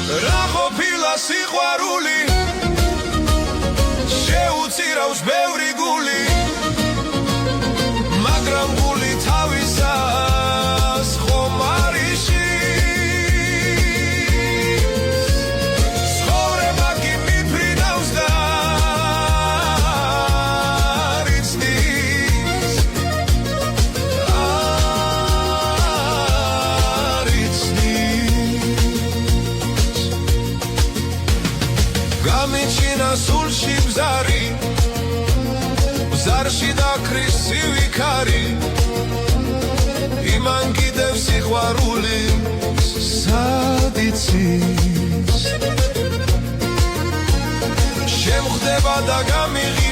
რა ყოფილა სიყვარული შეუწირავს ბევრი გული მაგრამ გული თავისას ხომ არ იშის ცხოვრება კი მიფრინავს და არ იცნის გამიჩინა სულში ბზარი ბზარში დაქრის სივიქარი იმან კიდევ სიყვარული სად იცის შემხვდება და გამიღი